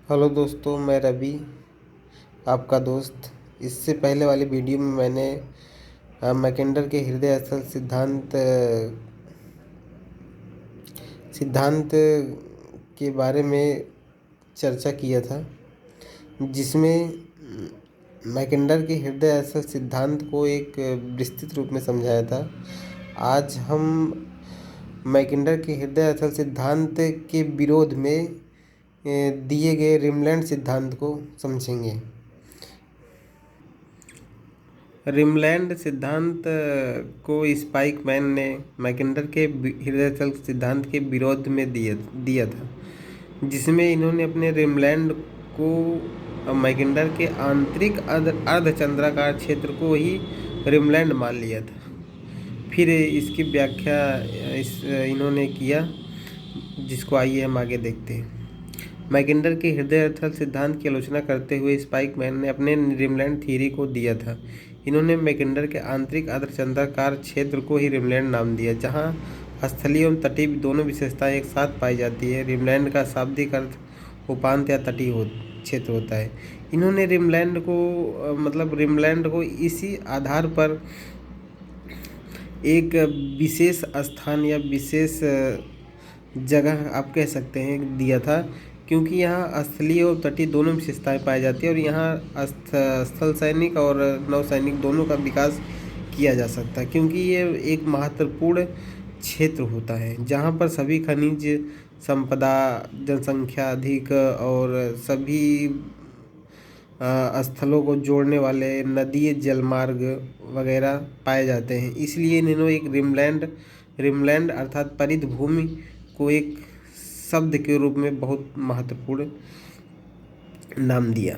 Hello दोस्तों, मैं रवि, आपका दोस्त। इससे पहले वाली वीडियो में मैंने मैकेंडर के हृदय असल सिद्धांत के बारे में चर्चा किया था, जिसमें मैकेंडर के हृदय असल सिद्धांत को एक विस्तृत रूप में समझाया था। आज हम मैकेंडर के हृदय असल सिद्धांत के विरोध में दिए गए रिमलैंड सिद्धांत को समझेंगे। रिमलैंड सिद्धांत को स्पाइकमैन ने मैकेंडर के हृदय असल सिद्धांत के विरोध में दिया था, जिसमें इन्होंने अपने रिमलैंड को मैकेंडर के आंतरिक अर्धचंद्राकार क्षेत्र को ही रिमलैंड मान लिया था। फिर इसकी व्याख्या इन्होंने किया, जिसको आइए हम आगे देखते हैं। मैकेंडर के हृदय असल सिद्धांत की आलोचना करते हुए स्पाइकमैन ने अपने रिमलैंड थ्योरी को दिया था। इन्होंने मैकेंडर के आंतरिक अर्धचंद्राकार क्षेत्र को ही रिमलैंड नाम दिया, जहां स्थलीय एवं तटीय दोनों विशेषताएं एक साथ पाई जाती है। रिमलैंड का शाब्दिक अर्थ उपांत या तटीय क्षेत्र होता है। इन्होंने रिमलैंड को इसी आधार पर एक विशेष स्थान या विशेष जगह आप कह सकते हैं दिया था, क्योंकि यहाँ स्थलीय और तटीय दोनों विशेषताएं पाई जाती है और यहाँ स्थल सैनिक और नौसैनिक दोनों का विकास किया जा सकता है, क्योंकि ये एक महत्वपूर्ण क्षेत्र होता है जहाँ पर सभी खनिज संपदा, जनसंख्या अधिक और सभी स्थलों को जोड़ने वाले नदीय जलमार्ग वगैरह पाए जाते हैं। इसलिए इन्होंने एक रिमलैंड अर्थात परिध भूमि को एक शब्द के रूप में बहुत महत्वपूर्ण नाम दिया।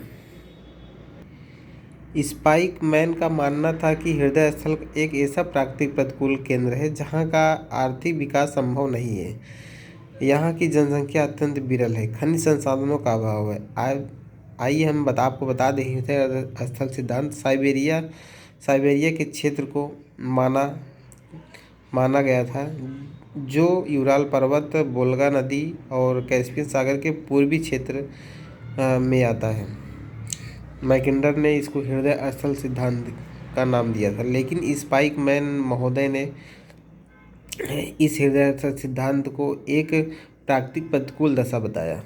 स्पाइकमैन का मानना था कि हृदय स्थल एक ऐसा प्राकृतिक प्रतिकूल केंद्र है जहां का आर्थिक विकास संभव नहीं है। यहाँ की जनसंख्या अत्यंत विरल है, खनिज संसाधनों का अभाव है। आइए हम आपको बता दें, हृदय स्थल सिद्धांत साइबेरिया के क्षेत्र को माना गया था, जो यूराल पर्वत, वोल्गा नदी और कैस्पियन सागर के पूर्वी क्षेत्र में आता है। मैकेंडर ने इसको हृदय स्थल सिद्धांत का नाम दिया था, लेकिन स्पाइकमैन महोदय ने इस हृदय स्थल सिद्धांत को एक प्राकृतिक प्रतिकूल दशा बताया।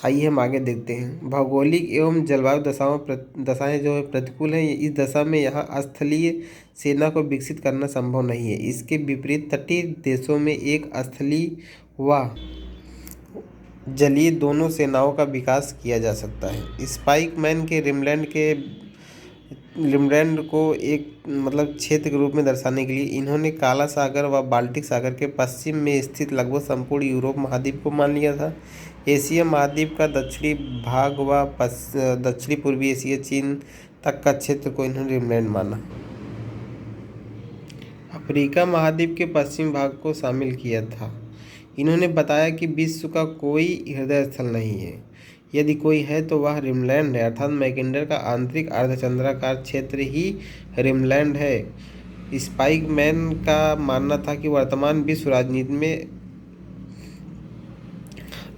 आइए हम आगे देखते हैं। भौगोलिक एवं जलवायु दशाएं जो है प्रतिकूल हैं। इस दशा में यहाँ स्थलीय सेना को विकसित करना संभव नहीं है। इसके विपरीत तटीय देशों में एक स्थलीय व जलीय दोनों सेनाओं का विकास किया जा सकता है। स्पाइकमैन के रिमलैंड को एक क्षेत्र के रूप में दर्शाने के लिए इन्होंने काला सागर व बाल्टिक सागर के पश्चिम में स्थित लगभग संपूर्ण यूरोप महाद्वीप को मान लिया था। एशिया महाद्वीप का दक्षिणी भाग व दक्षिणी पूर्वी एशिया, चीन तक का क्षेत्र को इन्होंने रिमलैंड माना। अफ्रीका महाद्वीप के पश्चिमी भाग को शामिल किया था। इन्होंने बताया कि विश्व का कोई हृदय स्थल नहीं है, यदि कोई है तो वह रिमलैंड है, अर्थात मैकेंडर का आंतरिक अर्धचंद्राकार क्षेत्र ही रिमलैंड है। स्पाइकमैन का मानना था कि वर्तमान विश्व राजनीति में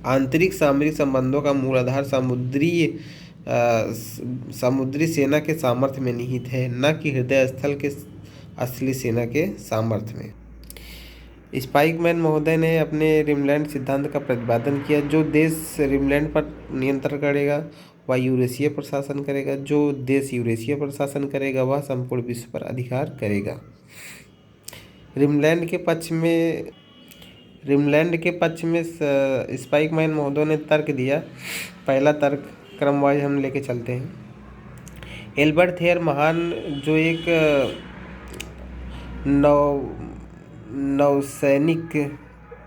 आंतरिक सामरिक संबंधों का मूल आधार समुद्री सेना के सामर्थ्य में निहित है, न कि हृदय स्थल के असली सेना के सामर्थ्य में। स्पाइकमैन महोदय ने अपने रिमलैंड सिद्धांत का प्रतिपादन किया। जो देश रिमलैंड पर नियंत्रण करेगा वह यूरेशिया पर शासन करेगा, जो देश यूरेशिया पर शासन करेगा वह संपूर्ण विश्व पर अधिकार करेगा। रिमलैंड के पक्ष में स्पाइकमैन महोदय ने तर्क दिया। पहला तर्क क्रमवाइज हम लेके चलते हैं। एल्बर्ट थेयर महान, जो एक नौसैनिक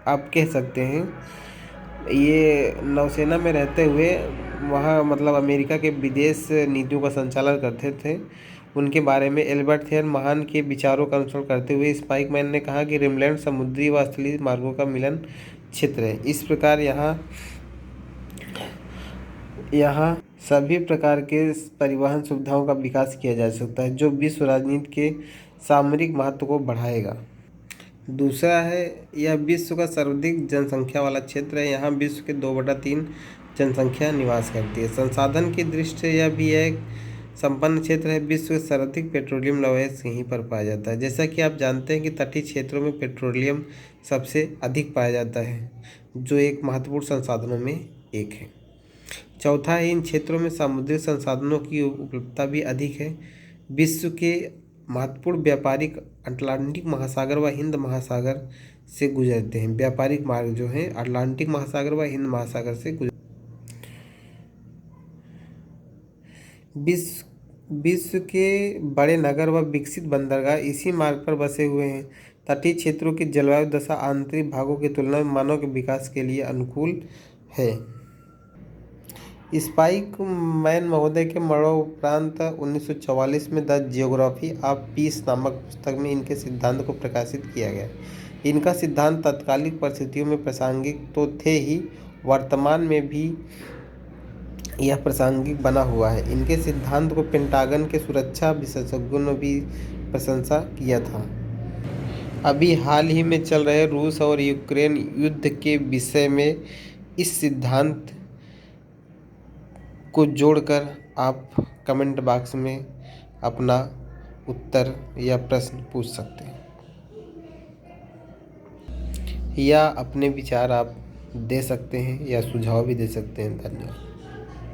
आप कह सकते हैं, ये नौसेना में रहते हुए वहाँ अमेरिका के विदेश नीतियों का संचालन करते थे। उनके बारे में एल्बर्ट थेयर महान के विचारों का अनुसरण करते हुए स्पाइकमैन ने कहा कि रिमलैंड समुद्री व स्थलीय मार्गों का मिलन क्षेत्र है। इस प्रकार यहाँ सभी प्रकार के परिवहन सुविधाओं का विकास किया जा सकता है, जो विश्व राजनीति के सामरिक महत्व को बढ़ाएगा। दूसरा है, यह विश्व का सर्वाधिक जनसंख्या वाला क्षेत्र है। यहाँ विश्व के 2/3 जनसंख्या निवास करती है। संसाधन की दृष्टि से यह भी एक संपन्न क्षेत्र है। विश्व के सर्वाधिक पेट्रोलियम लवणें यहीं पर पाया जाता है। जैसा कि आप जानते हैं कि तटीय क्षेत्रों में पेट्रोलियम सबसे अधिक पाया जाता है, जो एक महत्वपूर्ण संसाधनों में एक है। चौथा है, इन क्षेत्रों में समुद्री संसाधनों की उपलब्धता भी अधिक है। विश्व के महत्वपूर्ण व्यापारिक अटलांटिक महासागर व हिंद महासागर से गुजरते हैं। व्यापारिक मार्ग जो हैं अटलांटिक महासागर व हिंद महासागर से विश्व के बड़े नगर व विकसित बंदरगाह इसी मार्ग पर बसे हुए हैं। तटीय क्षेत्रों की जलवायु दशा आंतरिक भागों की तुलना में मानव के विकास के लिए अनुकूल है। स्पाइक मैन महोदय के मरणोपरांत 1944 में द जियोग्राफी ऑफ पीस नामक पुस्तक में इनके सिद्धांत को प्रकाशित किया गया। इनका सिद्धांत तत्कालिक परिस्थितियों में प्रासंगिक तो थे ही, वर्तमान में भी यह प्रासंगिक बना हुआ है। इनके सिद्धांत को पेंटागन के सुरक्षा विशेषज्ञों ने भी प्रशंसा किया था। अभी हाल ही में चल रहे रूस और यूक्रेन युद्ध के विषय में इस सिद्धांत को जोड़कर आप कमेंट बॉक्स में अपना उत्तर या प्रश्न पूछ सकते हैं या अपने विचार आप दे सकते हैं या सुझाव भी दे सकते हैं। धन्यवाद।